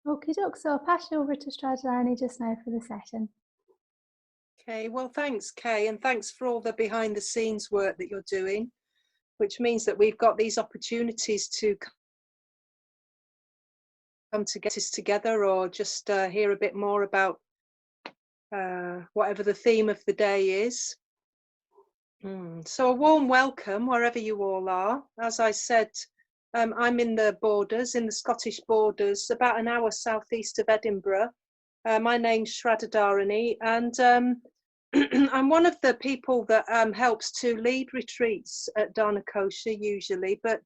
Okie doke, so I'll pass you over to Sraddhadharani just now for the session. Okay, well, thanks, Kay, and thanks for all the behind the scenes work that you're doing, which means that we've got these opportunities to come together or just hear a bit more about whatever the theme of the day is. So a warm welcome wherever you all are. As I said, I'm in the borders, in the Scottish borders, about an hour southeast of Edinburgh. My name's Sraddhadharani, and I'm one of the people that helps to lead retreats at Dharma usually, but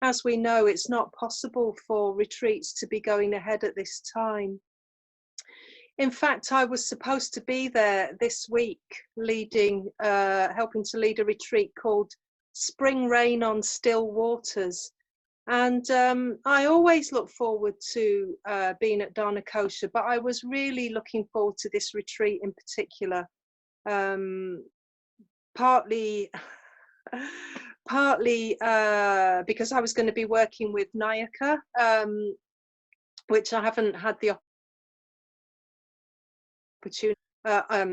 as we know, it's not possible for retreats to be going ahead at this time. In fact, I was supposed to be there this week helping to lead a retreat called Spring Rain on Still Waters. And I always look forward to being at Dharma, but I was really looking forward to this retreat in particular, partly because I was going to be working with Nayaka, which I haven't had the opportunity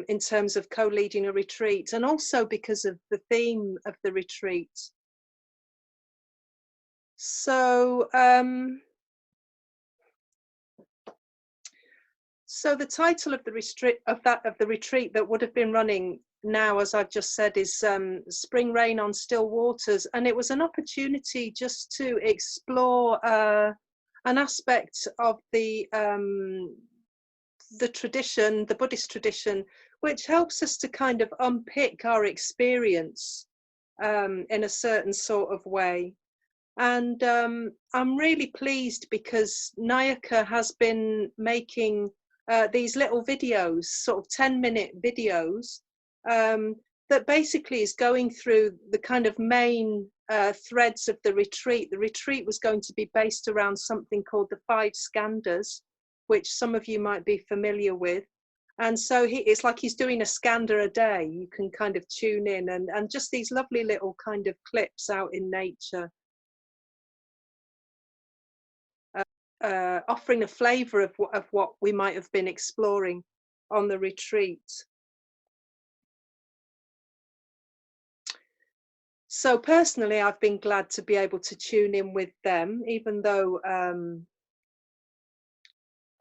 in terms of co-leading a retreat, and also because of the theme of the retreat. So so the title of the retreat that would have been running now, as I've just said, is Spring Rain on Still Waters, and it was an opportunity just to explore an aspect of the tradition, the Buddhist tradition, which helps us to kind of unpick our experience in a certain sort of way. And I'm really pleased because Nayaka has been making these little videos, sort of 10-minute videos, that basically is going through the kind of main threads of the retreat. The retreat was going to be based around something called the 5 skandhas, which some of you might be familiar with. And so it's like he's doing a skandha a day. You can kind of tune in and just these lovely little kind of clips out in nature, offering a flavour of what we might have been exploring on the retreat. So personally, I've been glad to be able to tune in with them, even though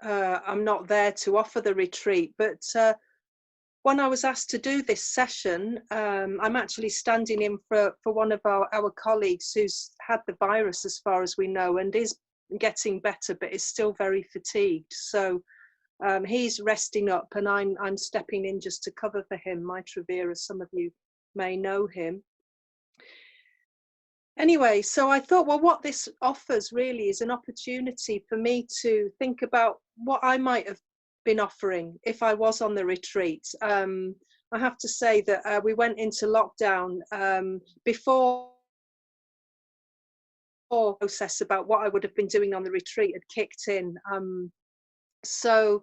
I'm not there to offer the retreat. But when I was asked to do this session, I'm actually standing in for one of our colleagues who's had the virus, as far as we know, and is getting better, but is still very fatigued. So he's resting up, and I'm stepping in just to cover for him, Maitravira, as some of you may know him. Anyway, so I thought, well, what this offers really is an opportunity for me to think about what I might have been offering if I was on the retreat. I have to say that we went into lockdown before the process about what I would have been doing on the retreat had kicked in. So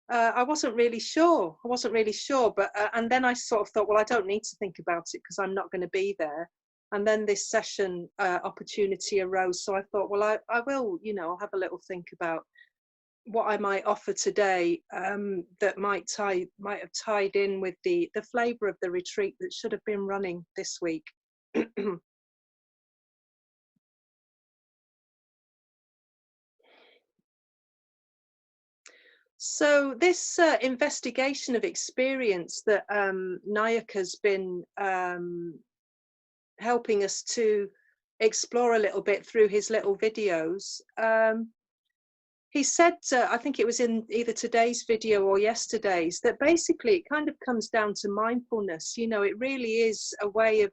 I wasn't really sure, but and then I sort of thought, well, I don't need to think about it because I'm not going to be there. And then this session opportunity arose. So I thought, well, I will, I'll have a little think about what I might offer today that might have tied in with the flavour of the retreat that should have been running this week. So this investigation of experience that Nayaka's been helping us to explore a little bit through his little videos. He said, I think it was in either today's video or yesterday's, that basically it kind of comes down to mindfulness. It really is a way of,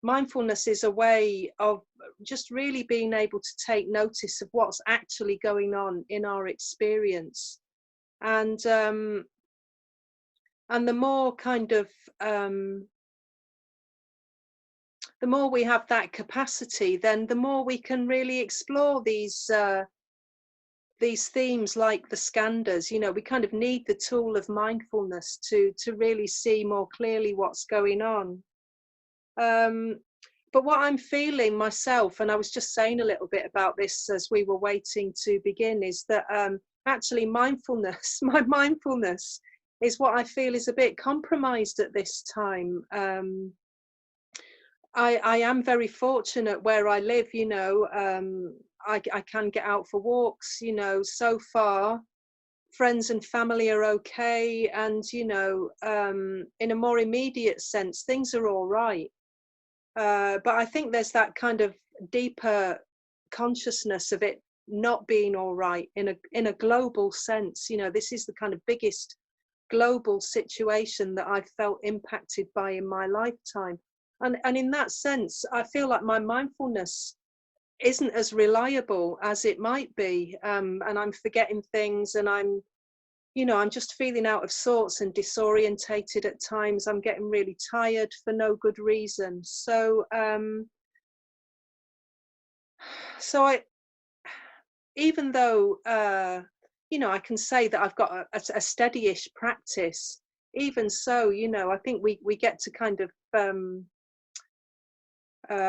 mindfulness is a way of just really being able to take notice of what's actually going on in our experience. And the more kind of, the more we have that capacity, then the more we can really explore these themes like the skandhas. We kind of need the tool of mindfulness to really see more clearly what's going on. but what I'm feeling myself, and I was just saying a little bit about this as we were waiting to begin, is that actually mindfulness, my mindfulness is what I feel is a bit compromised at this time. I am very fortunate where I live, you know. I can get out for walks, you know. So far friends and family are okay, and you know, in a more immediate sense things are all right. But I think there's that kind of deeper consciousness of it not being all right in a global sense. You know, this is the kind of biggest global situation that I've felt impacted by in my lifetime. And in that sense, I feel like my mindfulness isn't as reliable as it might be. And I'm forgetting things, and I'm, you know, I'm just feeling out of sorts and disorientated at times. I'm getting really tired for no good reason. So I, even though you know, I can say that I've got a steady-ish practice, even so, you know, I think we get to kind of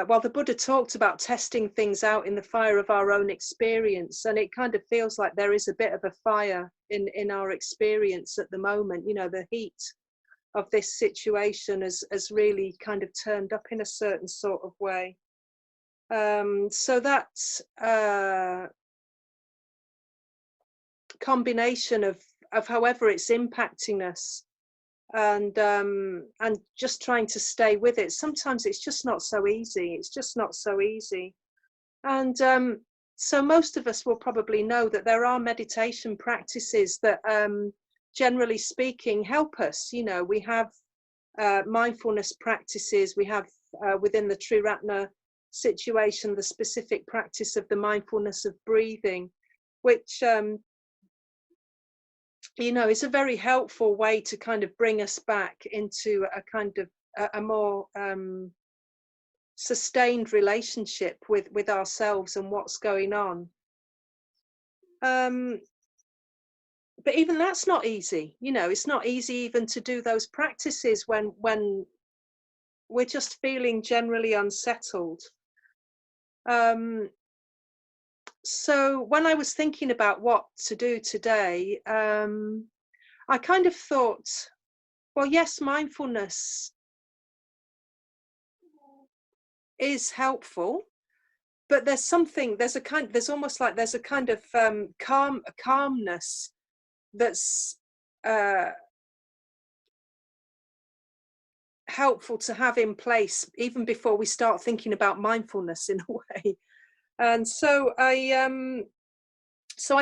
well, the Buddha talked about testing things out in the fire of our own experience, and it kind of feels like there is a bit of a fire in our experience at the moment. You know, the heat of this situation has really kind of turned up in a certain sort of way. So that combination of however it's impacting us, and just trying to stay with it, sometimes it's just not so easy. It's just not so easy. And so most of us will probably know that there are meditation practices that generally speaking help us. You know, we have mindfulness practices. We have within the Triratna situation the specific practice of the mindfulness of breathing, which you know, is a very helpful way to kind of bring us back into a kind of a more sustained relationship with ourselves and what's going on. But even that's not easy. You know, it's not easy even to do those practices when we're just feeling generally unsettled. So when I was thinking about what to do today, I kind of thought, well, yes, mindfulness is helpful, but there's almost like there's a kind of calmness that's helpful to have in place even before we start thinking about mindfulness, in a way. And so I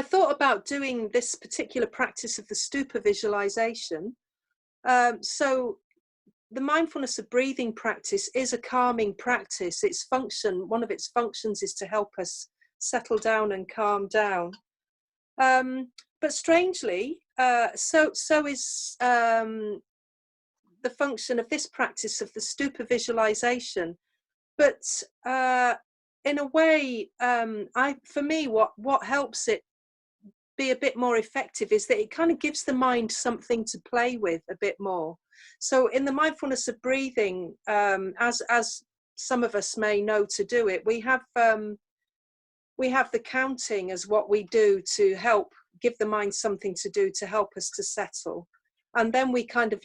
thought about doing this particular practice of the Stupa Visualization. So the mindfulness of breathing practice is a calming practice. One of its functions is to help us settle down and calm down. But strangely, so is the function of this practice of the Stupa Visualization. But in a way, for me, what helps it be a bit more effective is that it kind of gives the mind something to play with a bit more. So in the mindfulness of breathing, as some of us may know to do it, we have the counting as what we do to help give the mind something to do to help us to settle. And then we kind of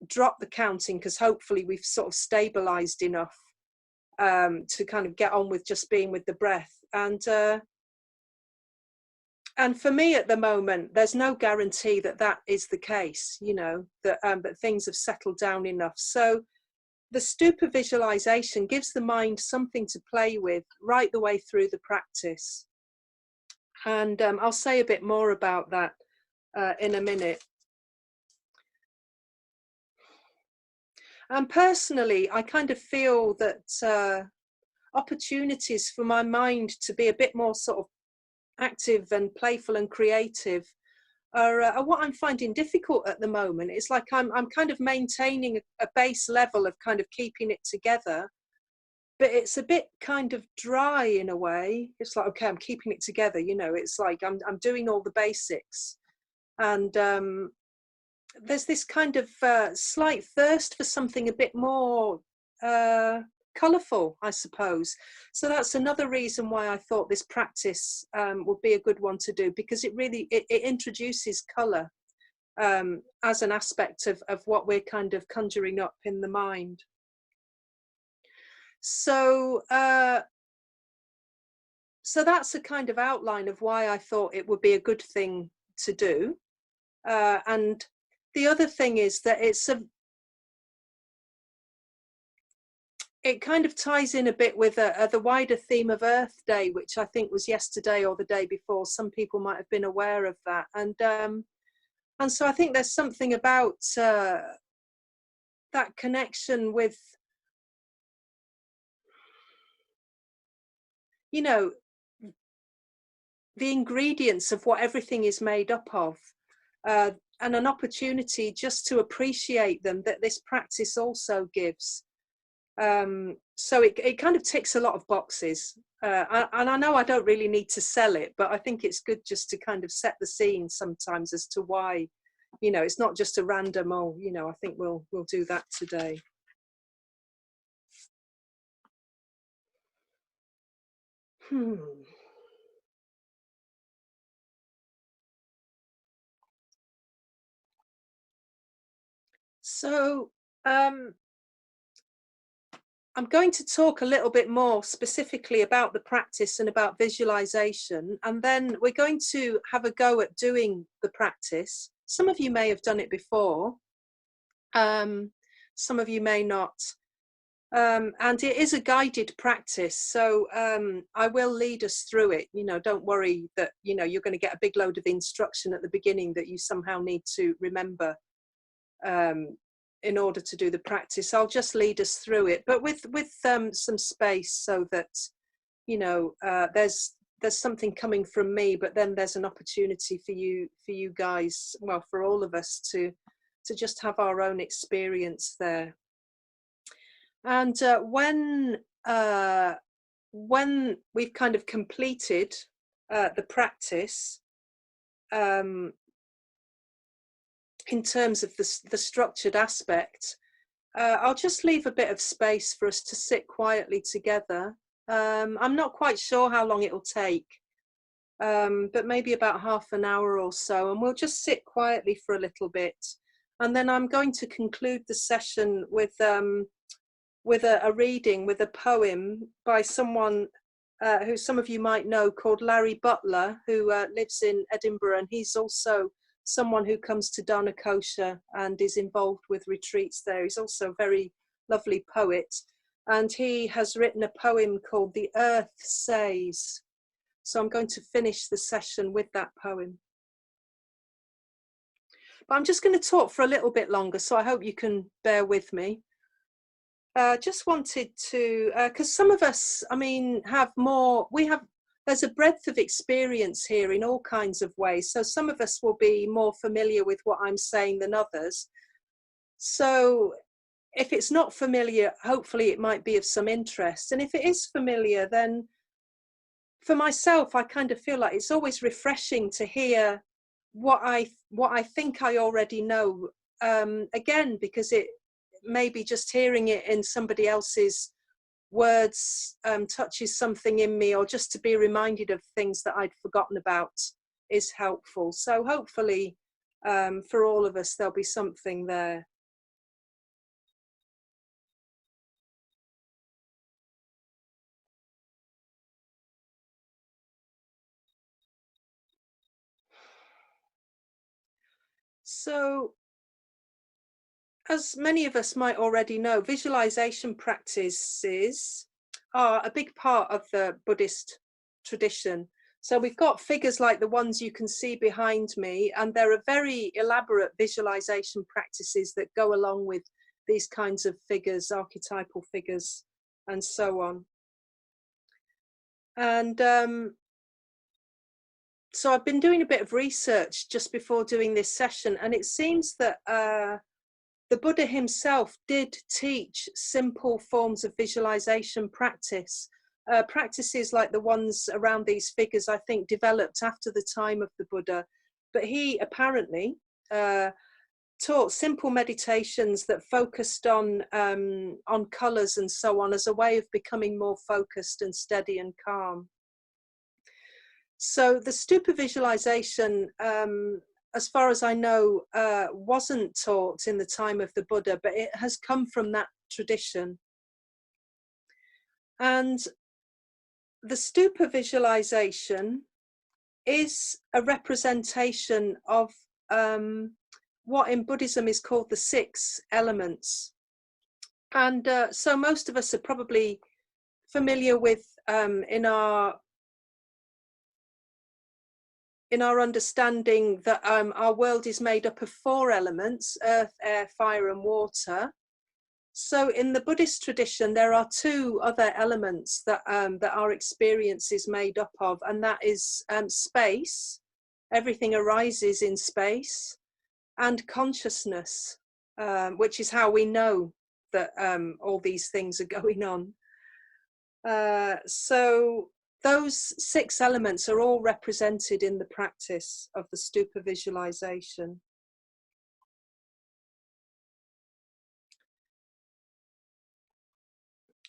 drop the counting because hopefully we've sort of stabilized enough to kind of get on with just being with the breath. And for me at the moment, there's no guarantee that that is the case, you know, that things have settled down enough. So the Stupa Visualization gives the mind something to play with right the way through the practice. And I'll say a bit more about that in a minute. And personally, I kind of feel that opportunities for my mind to be a bit more sort of active and playful and creative are what I'm finding difficult at the moment. It's like I'm kind of maintaining a base level of kind of keeping it together, but it's a bit kind of dry in a way. It's like, okay, I'm keeping it together, you know. It's like I'm doing all the basics, and there's this kind of slight thirst for something a bit more colourful, I suppose. So that's another reason why I thought this practice would be a good one to do, because it really it introduces colour as an aspect of what we're kind of conjuring up in the mind. So so that's a kind of outline of why I thought it would be a good thing to do. And the other thing is that it kind of ties in a bit with the wider theme of Earth Day, which I think was yesterday or the day before. Some people might have been aware of that. And so I think there's something about that connection with, you know, the ingredients of what everything is made up of, and an opportunity just to appreciate them, that this practice also gives. So it kind of ticks a lot of boxes, and I know I don't really need to sell it, but I think it's good just to kind of set the scene sometimes as to why, you know, it's not just a random, oh, you know, I think we'll do that today. So I'm going to talk a little bit more specifically about the practice and about visualization, and then we're going to have a go at doing the practice. Some of you may have done it before, some of you may not, and it is a guided practice, so I will lead us through it. You know, don't worry that, you know, you're going to get a big load of instruction at the beginning that you somehow need to remember in order to do the practice. I'll just lead us through it, but with some space, so that, you know, there's something coming from me, but then there's an opportunity for you guys, well, for all of us to just have our own experience there. And when we've kind of completed the practice, in terms of the structured aspect, I'll just leave a bit of space for us to sit quietly together. I'm not quite sure how long it'll take, but maybe about half an hour or so, and we'll just sit quietly for a little bit. And then I'm going to conclude the session with a reading, with a poem by someone who some of you might know, called Larry Butler, who lives in Edinburgh, and he's also someone who comes to Dharma Kosha and is involved with retreats there. He's also a very lovely poet, and he has written a poem called "The Earth Says." So I'm going to finish the session with that poem. But I'm just going to talk for a little bit longer, so I hope you can bear with me. Just wanted to, because some of us, I mean, there's a breadth of experience here in all kinds of ways. So some of us will be more familiar with what I'm saying than others. So if it's not familiar, hopefully it might be of some interest. And if it is familiar, then for myself, I kind of feel like it's always refreshing to hear what I think I already know again, because it maybe just hearing it in somebody else's words touches something in me, or just to be reminded of things that I'd forgotten about is helpful. So hopefully for all of us there'll be something there. So, as many of us might already know, visualization practices are a big part of the Buddhist tradition. So we've got figures like the ones you can see behind me, and there are very elaborate visualization practices that go along with these kinds of figures, archetypal figures, and so on. And so I've been doing a bit of research just before doing this session, and it seems that the Buddha himself did teach simple forms of visualization practice. Practices like the ones around these figures, I think, developed after the time of the Buddha. But he apparently taught simple meditations that focused on colours and so on as a way of becoming more focused and steady and calm. So the Stupa Visualization, as far as I know, wasn't taught in the time of the Buddha, but it has come from that tradition. And the Stupa Visualization is a representation of what in Buddhism is called the 6 elements. And so most of us are probably familiar with in our understanding that our world is made up of 4 elements: earth, air, fire and water. So in the Buddhist tradition, there are 2 other elements that our experience is made up of, and that is space. Everything arises in space, and consciousness, which is how we know that all these things are going on. So those 6 elements are all represented in the practice of the Stupa Visualization.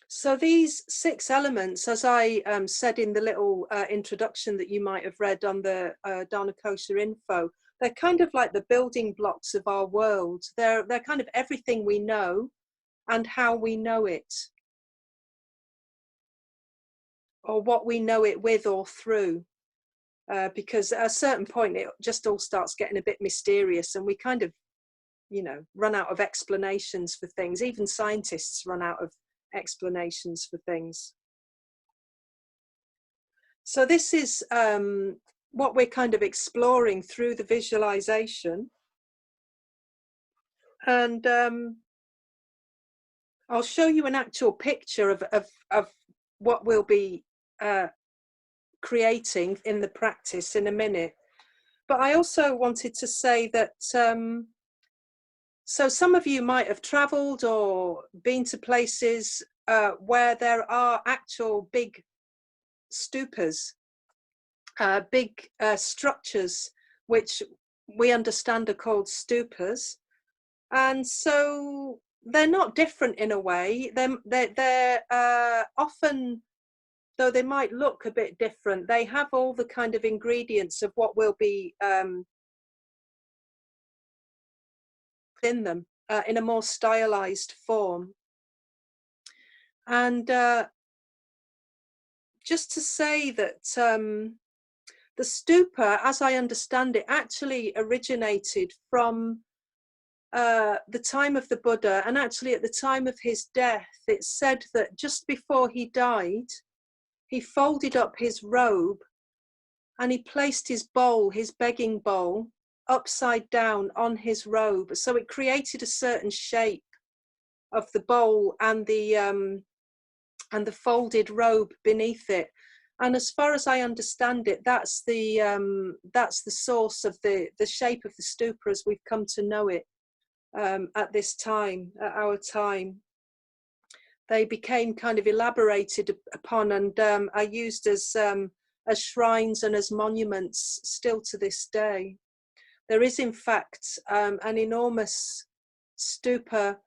So these 6 elements, as I said in the little introduction that you might have read on the Dharma Kosha info, they're kind of like the building blocks of our world. They're kind of everything we know and how we know it, or what we know it with or through. Because at a certain point, it just all starts getting a bit mysterious, and we kind of, run out of explanations for things. Even scientists run out of explanations for things. So this is what we're kind of exploring through the visualization. And I'll show you an actual picture of what we'll be creating in the practice in a minute. But I also wanted to say that so some of you might have traveled or been to places where there are actual big stupas, big structures, which we understand are called stupas. And so they're not different in a way. They're often, though they might look a bit different, they have all the kind of ingredients of what will be in them in a more stylized form. And just to say that the stupa, as I understand it, actually originated from the time of the Buddha, and actually at the time of his death. It's said that just before he died, he folded up his robe and he placed his bowl, his begging bowl, upside down on his robe. So it created a certain shape of the bowl and the folded robe beneath it. And as far as I understand it, that's the source of the shape of the stupa as we've come to know it at this time, at our time. They became kind of elaborated upon and are used as shrines and as monuments still to this day. There is, in fact, an enormous stupa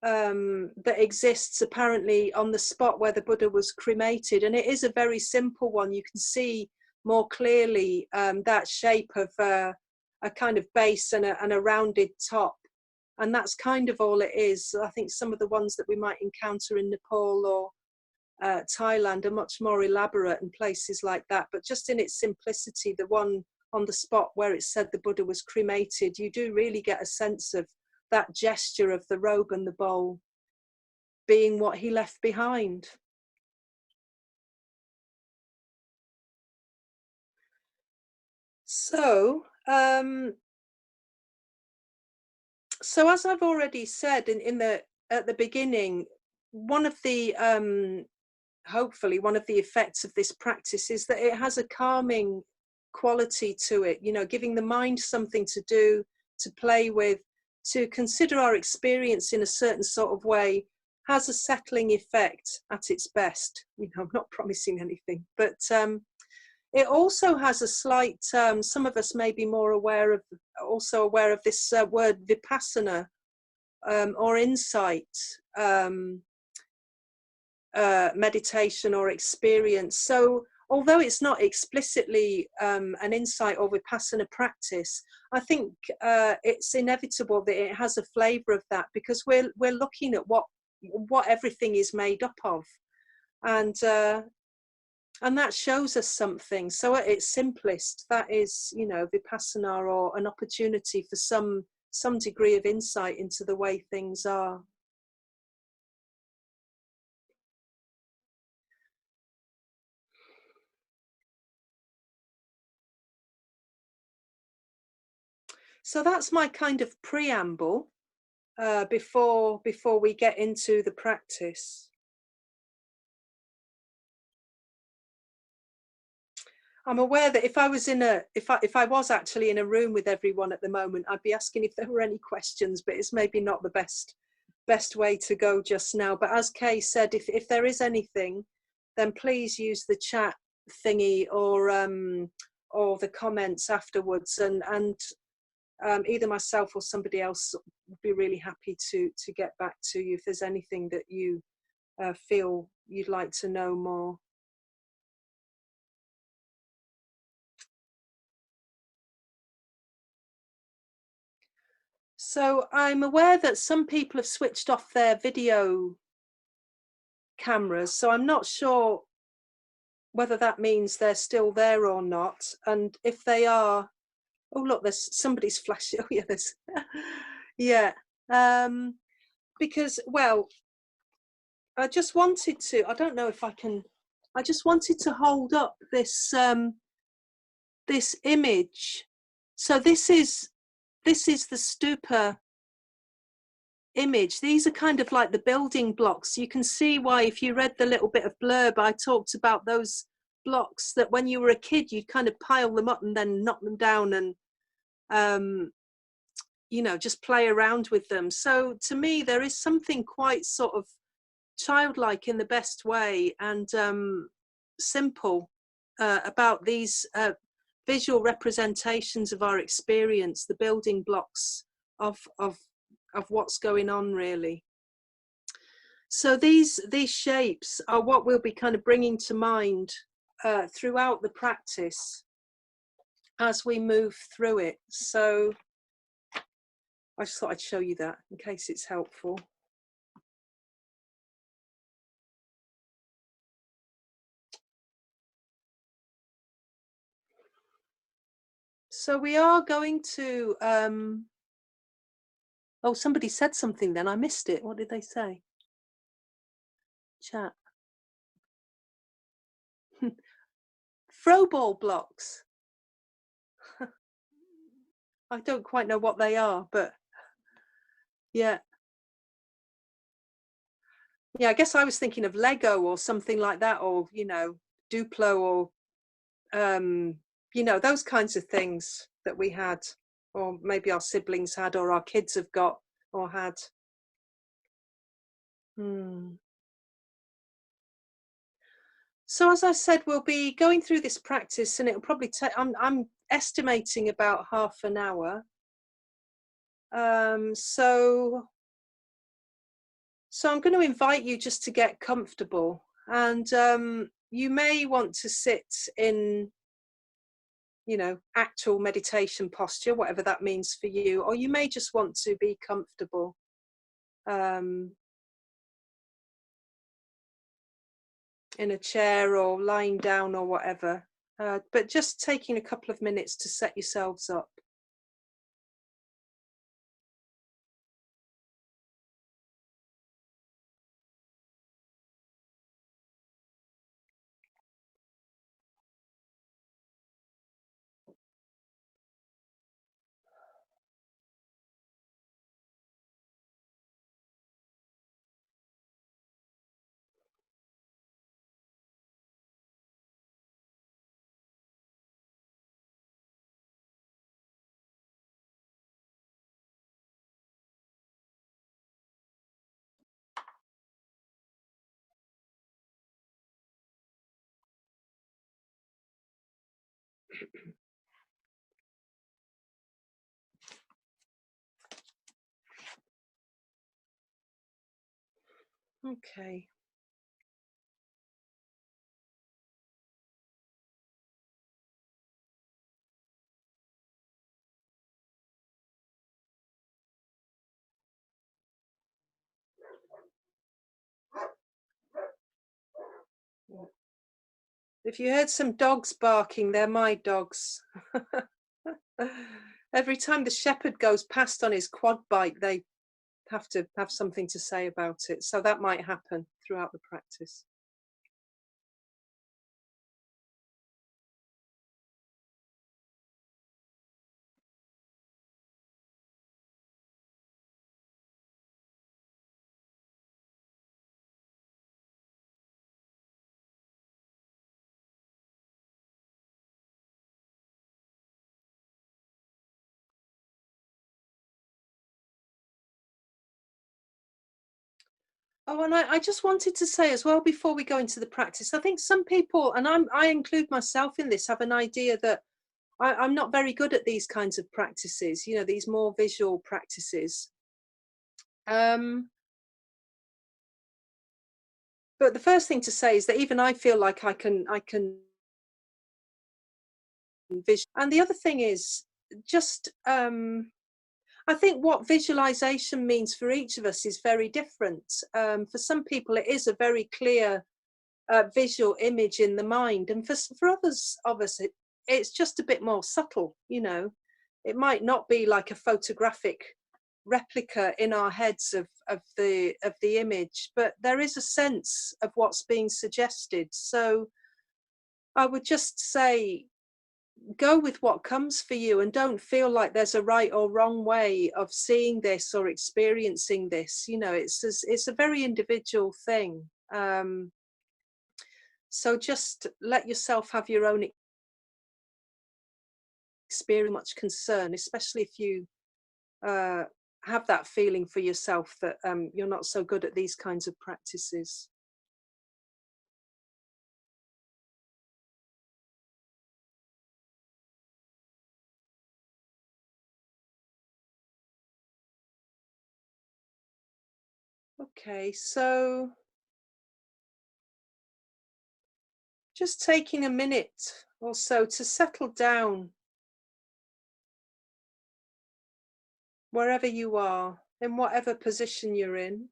that exists apparently on the spot where the Buddha was cremated, and it is a very simple one. You can see more clearly that shape of a kind of base and a rounded top, and that's kind of all it is. I think some of the ones that we might encounter in Nepal or Thailand are much more elaborate in places like that, but just in its simplicity, the one on the spot where it said the Buddha was cremated, you do really get a sense of that gesture of the robe and the bowl being what he left behind. So as I've already said at the beginning, one of the hopefully one of the effects of this practice is that it has a calming quality to it, giving the mind something to do, to play with, to consider our experience in a certain sort of way, has a settling effect at its best. I'm not promising anything, but it also has a slight, some of us may be more aware of this word vipassana, or insight, meditation or experience. So although it's not explicitly an insight or vipassana practice, I think it's inevitable that it has a flavor of that, because we're looking at what everything is made up of, and that shows us something. So at its simplest, that is, you know, vipassana, or an opportunity for some degree of insight into the way things are. So that's my kind of preamble before we get into the practice. I'm aware that if I was actually in a room with everyone at the moment, I'd be asking if there were any questions, but it's maybe not the best way to go just now. But as Kay said, if there is anything, then please use the chat thingy or the comments afterwards, and either myself or somebody else would be really happy to get back to you if there's anything that you feel you'd like to know more. So I'm aware that some people have switched off their video cameras, so I'm not sure whether that means they're still there or not. And if they are, oh look, there's somebody's flashing. Oh yeah, there's yeah. Because, well, I just wanted to, I don't know if I can, I just wanted to hold up this this image. So this is the stupa image. These are kind of like the building blocks. You can see why, if you read the little bit of blurb, I talked about those blocks that when you were a kid, you'd kind of pile them up and then knock them down and, you know, just play around with them. So to me, there is something quite sort of childlike in the best way, and simple about these visual representations of our experience, the building blocks of what's going on, really. So these shapes are what we'll be kind of bringing to mind throughout the practice as we move through it. So I just thought I'd show you that in case it's helpful. So we are going to, oh, somebody said something then, I missed it. What did they say? Chat. Throwball blocks. I don't quite know what they are, but yeah. Yeah, I guess I was thinking of Lego or something like that, or, you know, Duplo, or, you know, those kinds of things that we had, or maybe our siblings had, or our kids have got or had. So as I said, we'll be going through this practice, and it'll probably take, I'm estimating about half an hour. So I'm going to invite you just to get comfortable, and you may want to sit in, you know, actual meditation posture, whatever that means for you, or you may just want to be comfortable. In a chair or lying down or whatever, but just taking a couple of minutes to set yourselves up. Okay. If you heard some dogs barking, they're my dogs. Every time the shepherd goes past on his quad bike, they have to have something to say about it. So that might happen throughout the practice. Oh, and I just wanted to say as well before we go into the practice, I think some people, and I include myself in this, have an idea that I'm not very good at these kinds of practices, you know, these more visual practices. But the first thing to say is that even I feel like I can visual. And the other thing is just I think what visualization means for each of us is very different. For some people, it is a very clear visual image in the mind, and for others of us, it's just a bit more subtle. You know, it might not be like a photographic replica in our heads of the image, but there is a sense of what's being suggested. So I would just say, go with what comes for you, and don't feel like there's a right or wrong way of seeing this or experiencing this. You know, it's a very individual thing. So just let yourself have your own experience. Much concern, especially if you have that feeling for yourself that you're not so good at these kinds of practices. Okay, so just taking a minute or so to settle down wherever you are, in whatever position you're in.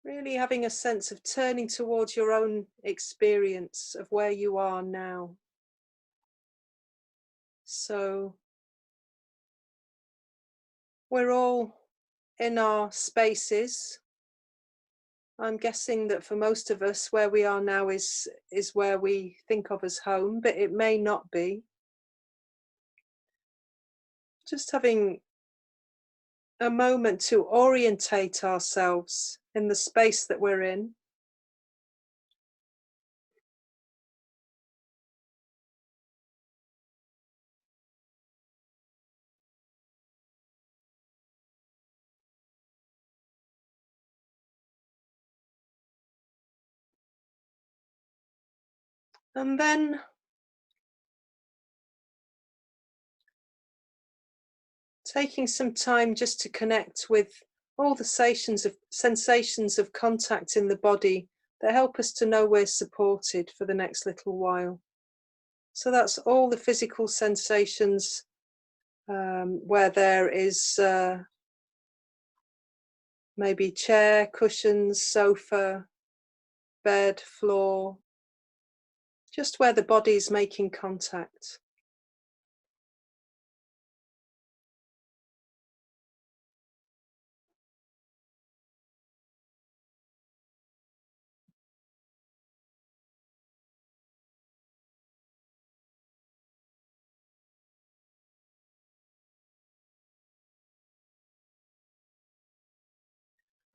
Really having a sense of turning towards your own experience of where you are now. So we're all in our spaces. I'm guessing that for most of us, where we are now is where we think of as home, but it may not be. Just having a moment to orientate ourselves in the space that we're in. And then taking some time just to connect with all the sensations of contact in the body that help us to know we're supported for the next little while. So that's all the physical sensations where there is maybe chair, cushions, sofa, bed, floor, just where the body is making contact.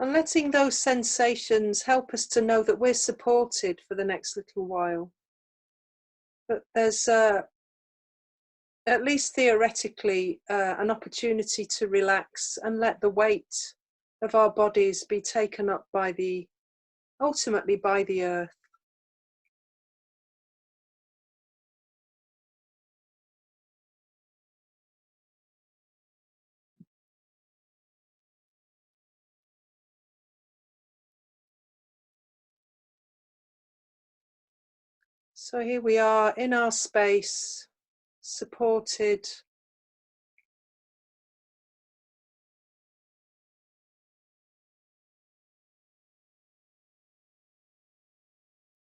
And letting those sensations help us to know that we're supported for the next little while. But there's at least theoretically, an opportunity to relax and let the weight of our bodies be taken up by ultimately by the earth. So here we are in our space, supported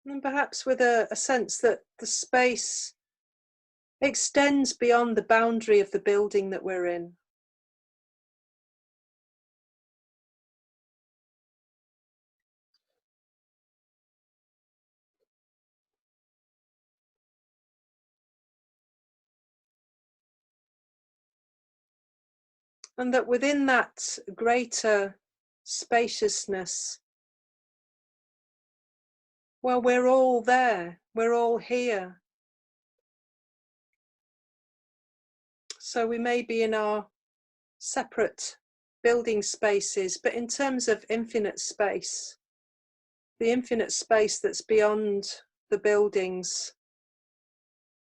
and perhaps with a sense that the space extends beyond the boundary of the building that we're in. And that within that greater spaciousness, well, we're all there, we're all here. So we may be in our separate building spaces, but in terms of infinite space, the infinite space that's beyond the buildings,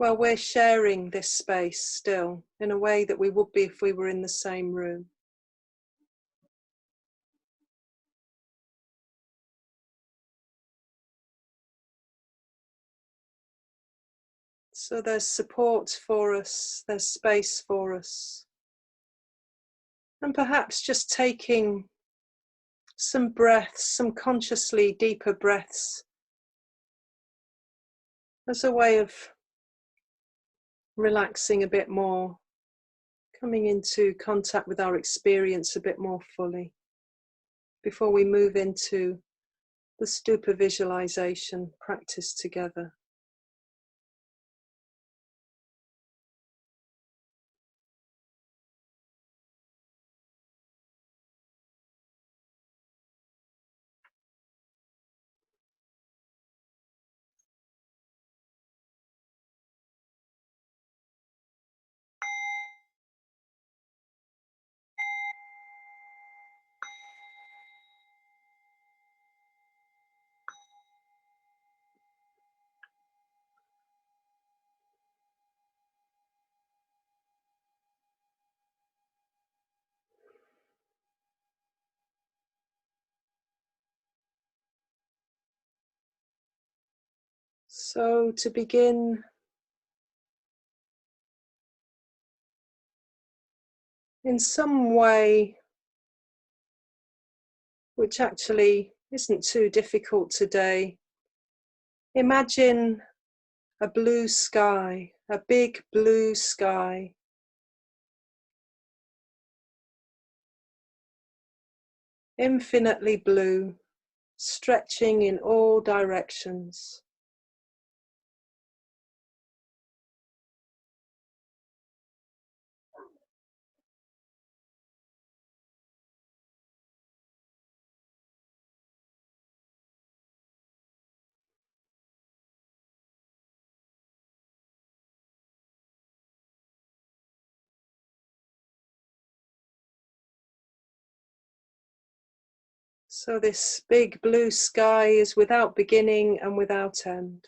well, we're sharing this space still in a way that we would be if we were in the same room. So there's support for us, there's space for us. And perhaps just taking some breaths, some consciously deeper breaths, as a way of relaxing a bit more, coming into contact with our experience a bit more fully, before we move into the Stupa Visualization practice together. So to begin, in some way, which actually isn't too difficult today, imagine a blue sky, a big blue sky. Infinitely blue, stretching in all directions. So this big blue sky is without beginning and without end.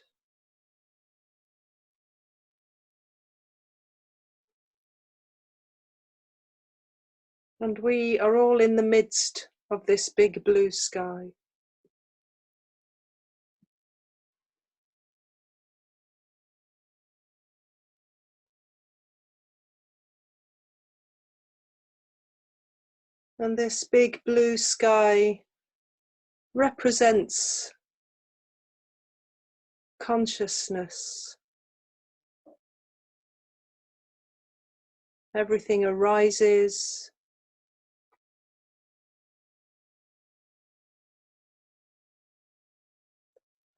And we are all in the midst of this big blue sky. And this big blue sky represents consciousness. Everything arises,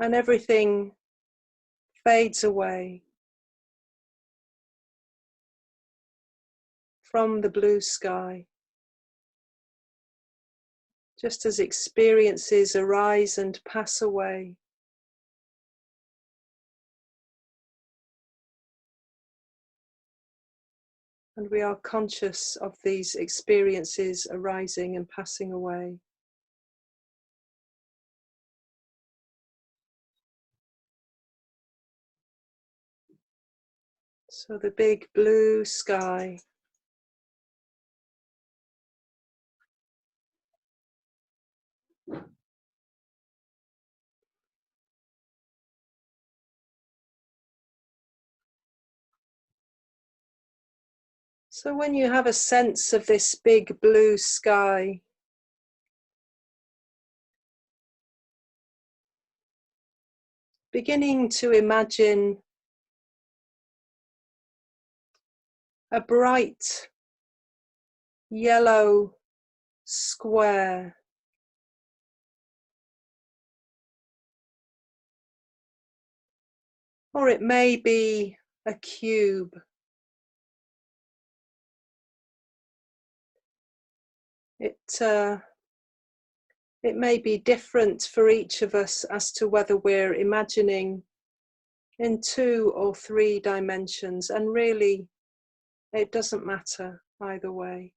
and everything fades away from the blue sky. Just as experiences arise and pass away. And we are conscious of these experiences arising and passing away. So the big blue sky. So when you have a sense of this big blue sky, beginning to imagine a bright yellow square, or it may be a cube. It may be different for each of us as to whether we're imagining in 2 or 3 dimensions, and really it doesn't matter either way.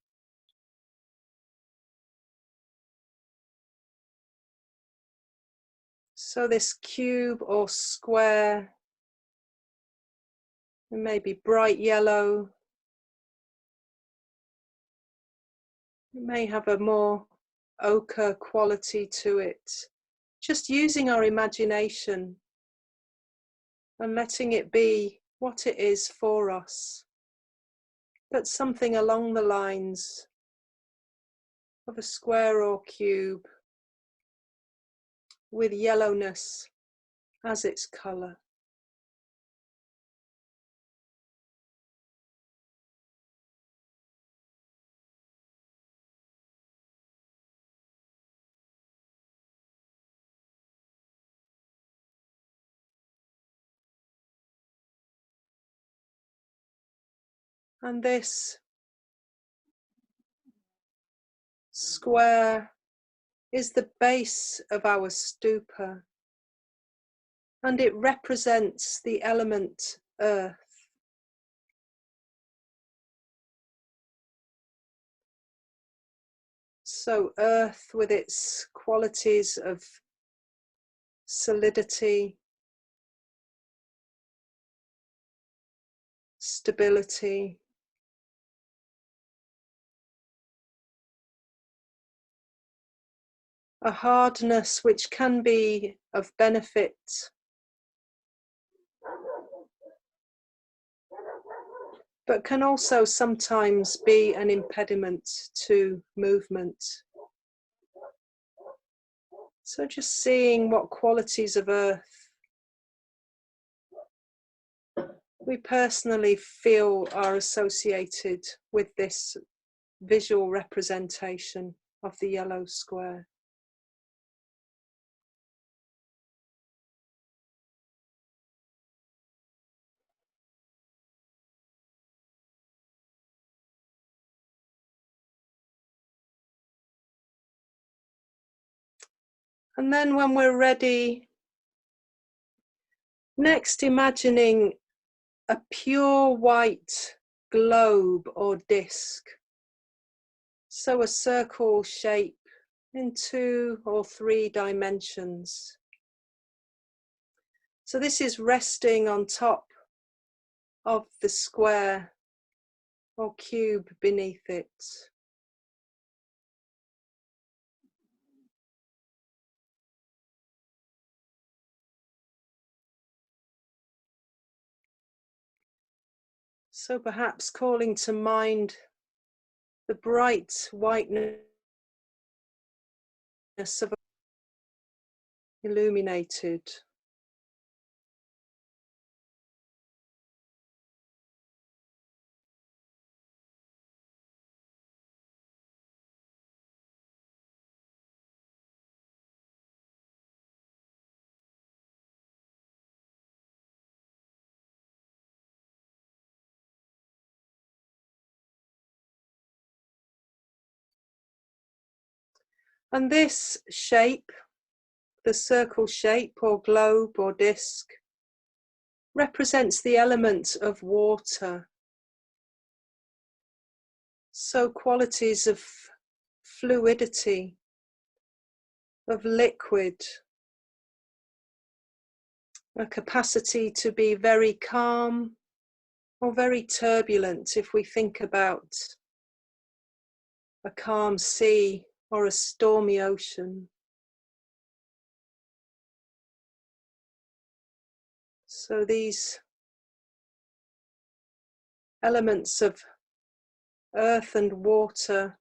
So this cube or square, it may be bright yellow, it may have a more ochre quality to it. Just using our imagination and letting it be what it is for us, but something along the lines of a square or cube with yellowness as its colour. And this square is the base of our stupa, and it represents the element earth. So earth with its qualities of solidity, stability, a hardness which can be of benefit, but can also sometimes be an impediment to movement. So just seeing what qualities of earth we personally feel are associated with this visual representation of the yellow square. And then when we're ready, next imagining a pure white globe or disc. So a circle shape in 2 or 3 dimensions. So this is resting on top of the square or cube beneath it. So perhaps calling to mind the bright whiteness of illuminated. And this shape, the circle shape or globe or disc, represents the element of water. So qualities of fluidity, of liquid, a capacity to be very calm or very turbulent if we think about a calm sea or a stormy ocean. So these elements of earth and water,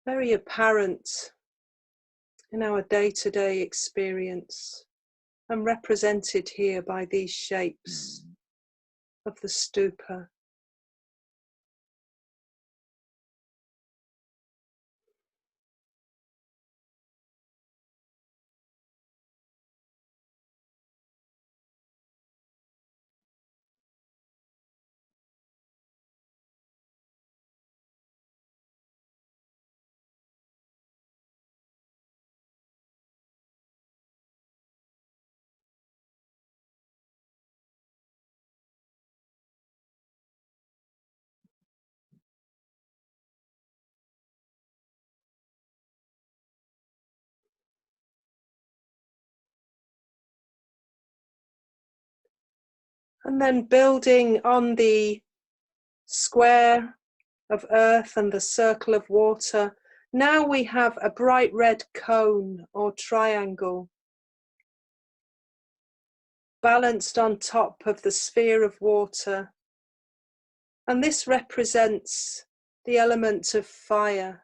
very apparent in our day-to-day experience and represented here by these shapes of the stupa. And then building on the square of earth and the circle of water, now we have a bright red cone or triangle balanced on top of the sphere of water. And this represents the element of fire.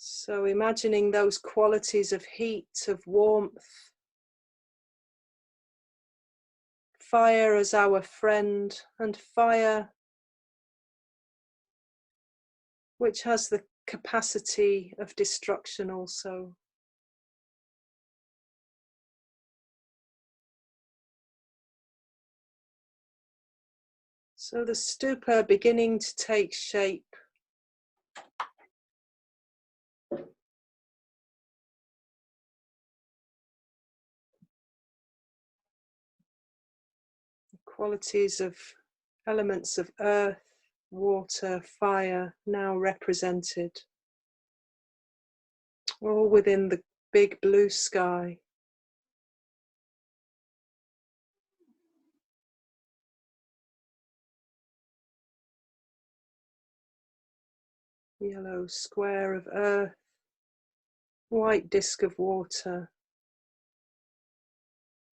So imagining those qualities of heat, of warmth, fire as our friend, and fire which has the capacity of destruction also. So the stupa beginning to take shape. Qualities of elements of earth, water, fire now represented, all within the big blue sky. Yellow square of earth, white disk of water,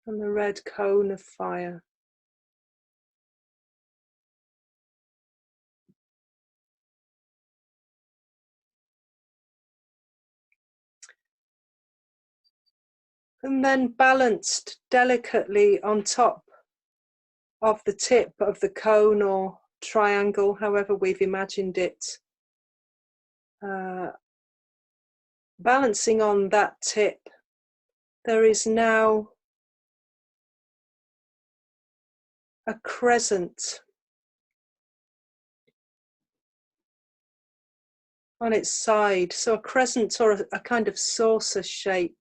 and the red cone of fire. And then balanced delicately on top of the tip of the cone or triangle, however we've imagined it, balancing on that tip, there is now a crescent on its side, so a crescent or a kind of saucer shape.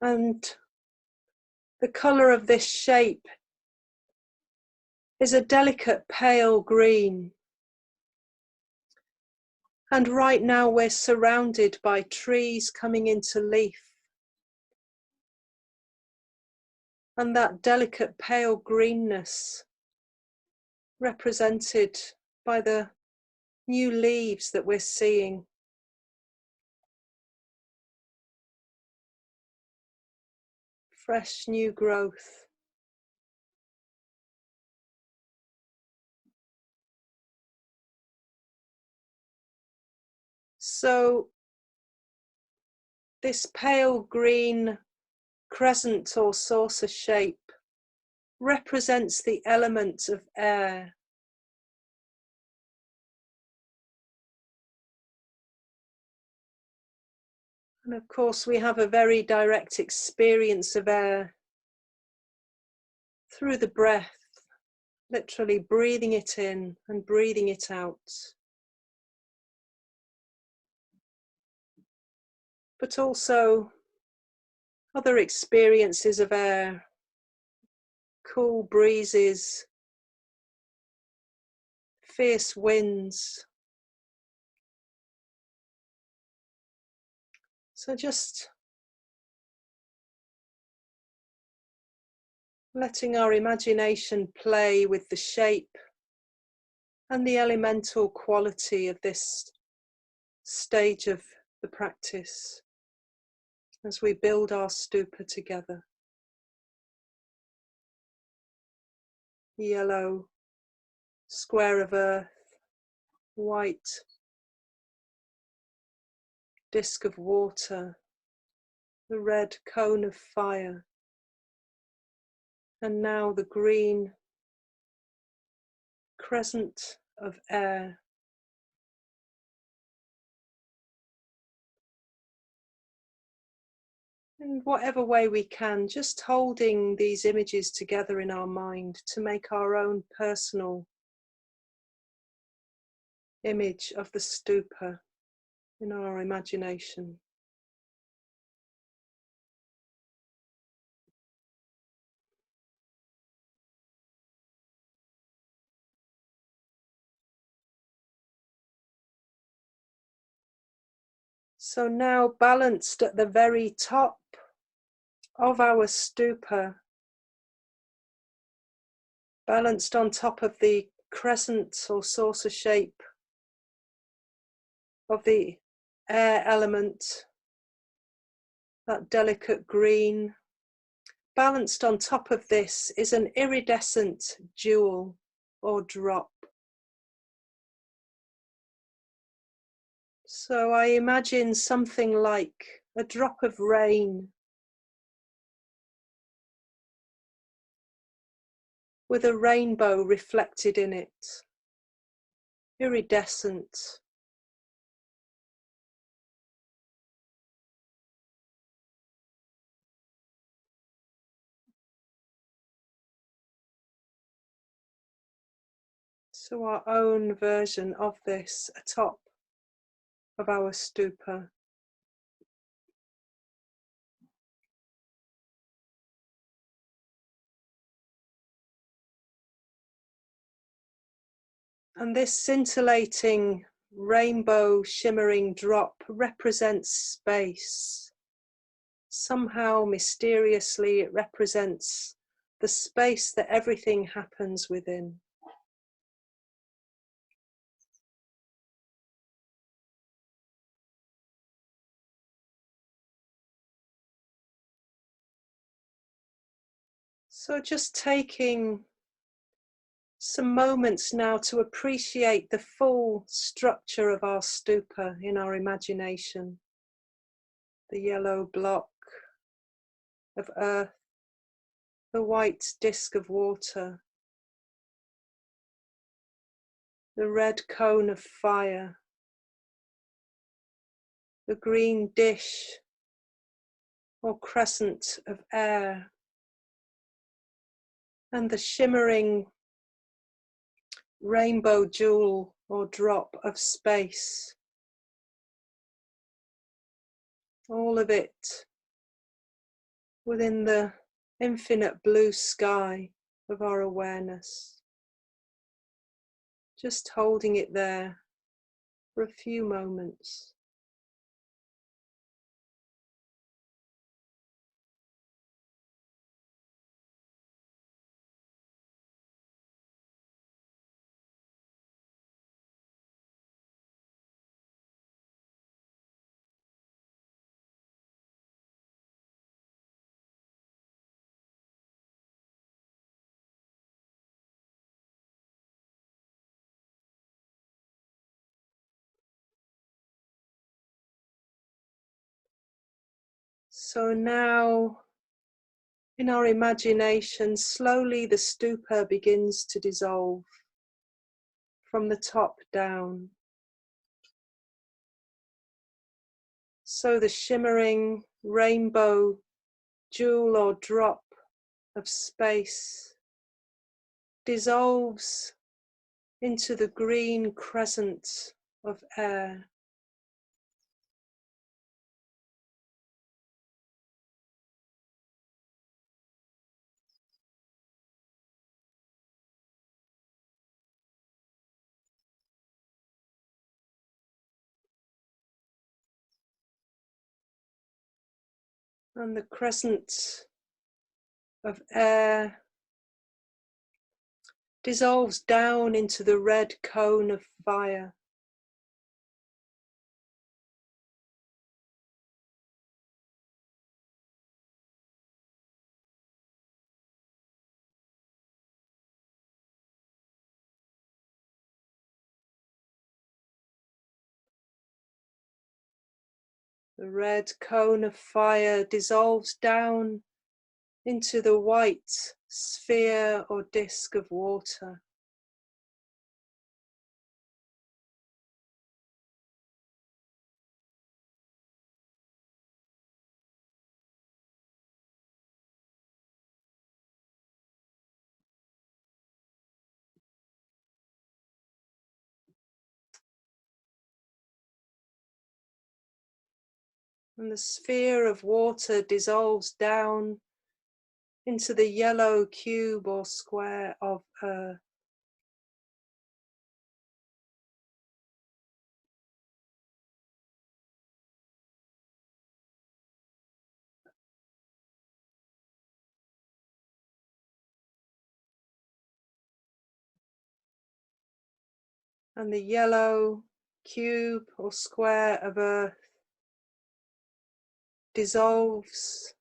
And the colour of this shape is a delicate pale green. And right now we're surrounded by trees coming into leaf. And that delicate pale greenness represented by the new leaves that we're seeing. Fresh new growth. So this pale green crescent or saucer shape represents the element of air. And of course we have a very direct experience of air through the breath, literally breathing it in and breathing it out. but also other experiences of air, cool breezes, fierce winds. So just letting our imagination play with the shape and the elemental quality of this stage of the practice as we build our stupa together. Yellow square of earth, white disc of water, the red cone of fire, and now the green crescent of air. In whatever way we can, just holding these images together in our mind to make our own personal image of the stupa in our imagination. So now balanced at the very top of our stupa, balanced on top of the crescent or saucer shape of the air element, that delicate green. Balanced on top of this is an iridescent jewel or drop. So I imagine something like a drop of rain with a rainbow reflected in it, iridescent. So our own version of this atop of our stupa. And this scintillating rainbow shimmering drop represents space. Somehow mysteriously it represents the space that everything happens within. So just taking some moments now to appreciate the full structure of our stupa in our imagination. The yellow block of earth, the white disc of water, the red cone of fire, the green dish or crescent of air, and the shimmering rainbow jewel or drop of space. All of it within the infinite blue sky of our awareness. Just holding it there for a few moments. So now, in our imagination, slowly the stupa begins to dissolve from the top down. So the shimmering rainbow jewel or drop of space dissolves into the green crescent of air. And the crescent of air dissolves down into the red cone of fire. The red cone of fire dissolves down into the white sphere or disk of water. And the sphere of water dissolves down into the yellow cube or square of earth. And the yellow cube or square of earth dissolves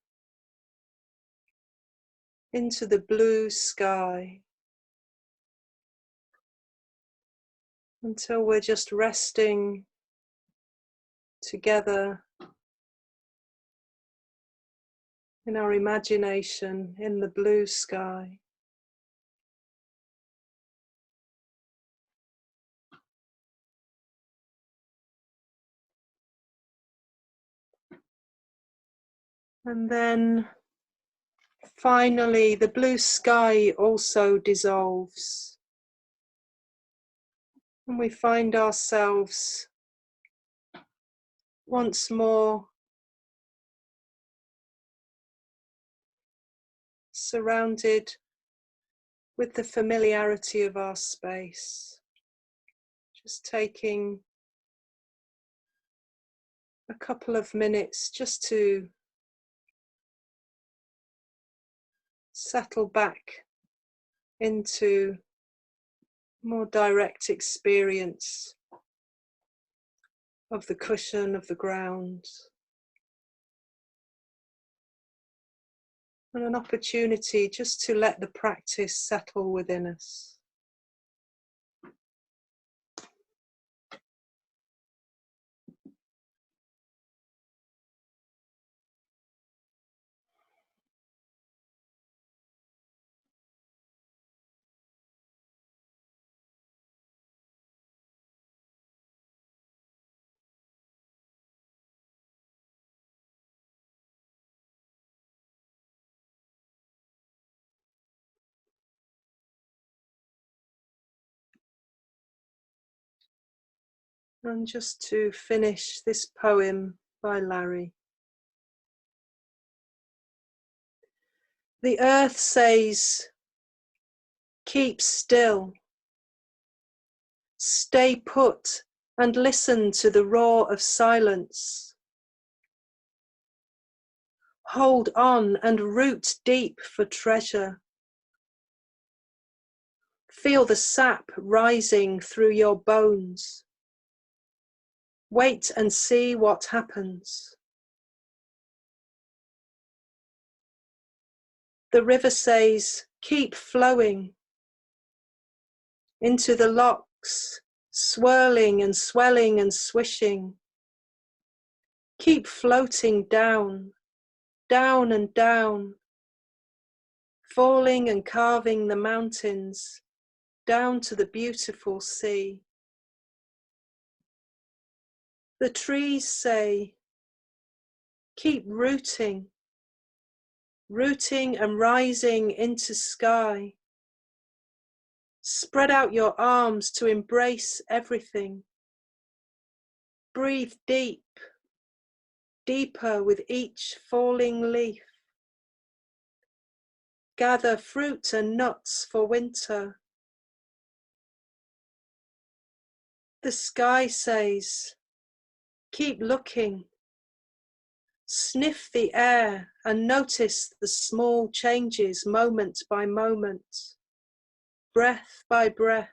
into the blue sky until we're just resting together in our imagination in the blue sky. And then finally the blue sky also dissolves and we find ourselves once more surrounded with the familiarity of our space. Just taking a couple of minutes just to settle back into more direct experience of the cushion of the ground. And an opportunity just to let the practice settle within us. And just to finish this poem by Larry. The earth says, keep still, stay put and listen to the roar of silence. Hold on and root deep for treasure. Feel the sap rising through your bones. Wait and see what happens. The river says, keep flowing into the locks, swirling and swelling and swishing. Keep floating down, down and down, falling and carving the mountains down to the beautiful sea. The trees say, keep rooting, rooting and rising into sky. Spread out your arms to embrace everything. Breathe deep, deeper with each falling leaf. Gather fruit and nuts for winter. The sky says, keep looking, Sniff the air and notice the small changes moment by moment, breath by breath.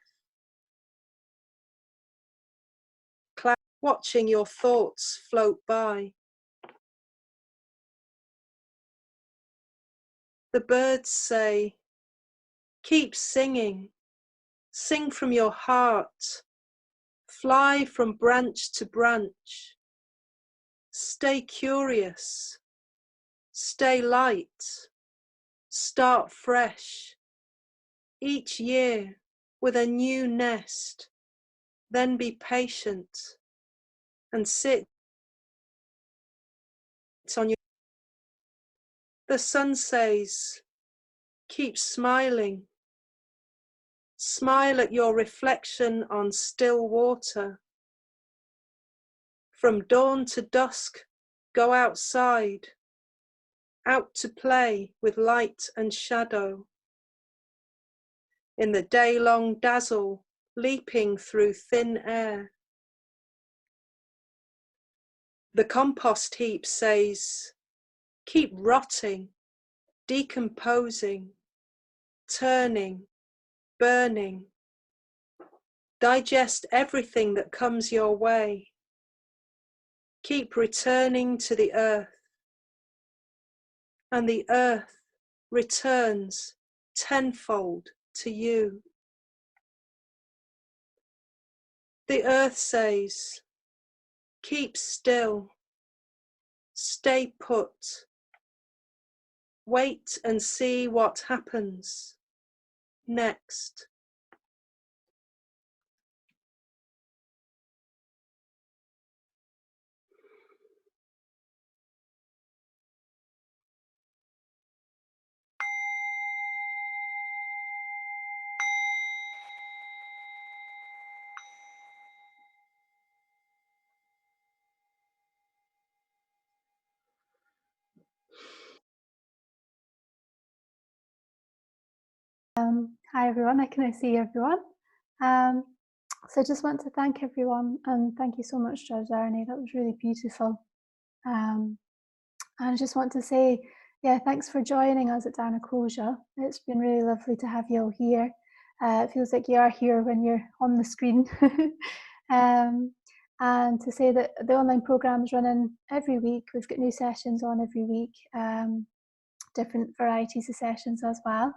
Watching your thoughts float by. The birds say, keep singing, sing from your heart, fly from branch to branch. Stay curious, stay light, start fresh, each year with a new nest, then be patient and sit on your... The sun says, keep smiling, smile at your reflection on still water. From dawn to dusk, go outside, out to play with light and shadow. In the day-long dazzle, leaping through thin air. The compost heap says, keep rotting, decomposing, turning, burning. Digest everything that comes your way. Keep returning to the earth. And the earth returns tenfold to you. The earth says, keep still, stay put, wait and see what happens next. Hi everyone, I can see everyone. So I just want to thank everyone, and thank you so much, Sraddhadharani. That was really beautiful. And I just want to say, yeah, thanks for joining us at Dharma. It's been really lovely to have you all here. It feels like you are here when you're on the screen. And to say that the online program is running every week. We've got new sessions on every week, different varieties of sessions as well.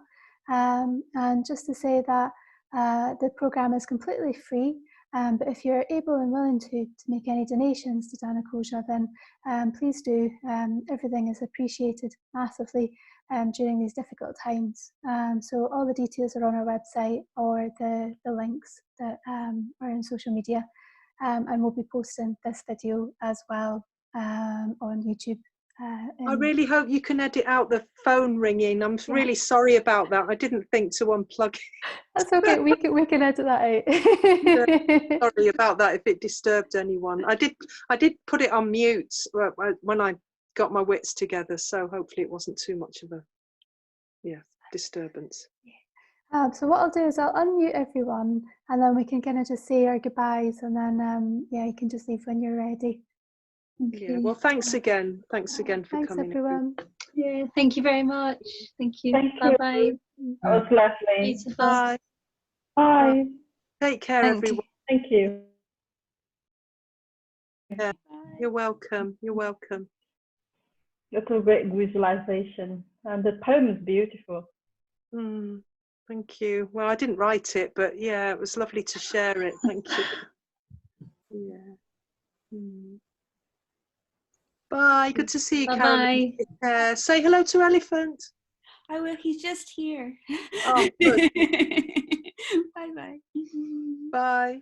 And just to say that the program is completely free, but if you're able and willing to make any donations to Dharma, then please do. Everything is appreciated massively during these difficult times. So all the details are on our website or the links that are in social media, and we'll be posting this video as well on YouTube. I really hope you can edit out the phone ringing. I'm really sorry about that. I didn't think to unplug it. That's okay. We can edit that out. Yeah, sorry about that if it disturbed anyone. I did put it on mute when I got my wits together, so hopefully it wasn't too much of a disturbance. So what I'll do is I'll unmute everyone, and then we can kind of just say our goodbyes, and then you can just leave when you're ready. Okay. Yeah, well, thanks again for coming. Thanks everyone. Yeah, thank you very much. Thank you. Bye-bye. That was lovely. Beautiful. Bye. Bye. Take care, everyone. Thank you. Yeah, you're welcome. You're welcome. That's a great visualization, and the poem is beautiful. Thank you. Well, I didn't write it, but yeah, it was lovely to share it. Thank you. Yeah. Bye. Good to see you, Carol. Bye. Say hello to Elephant. I will. He's just here. Oh, good. Bye-bye. Bye.